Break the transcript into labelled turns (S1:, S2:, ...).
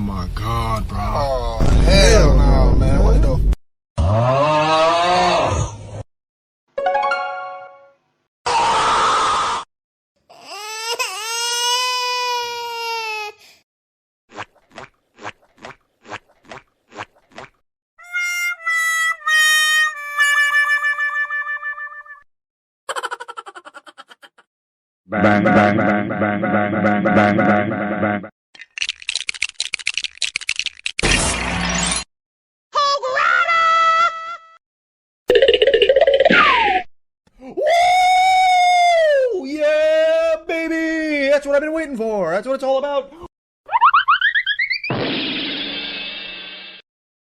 S1: my god, bro.
S2: Oh, hell no, man. What the
S3: Bang, bang, bang, bang, bang, bang, bang, bang, bang.
S4: Woo! Yeah, baby! That's what I've been waiting for. That's what it's all about.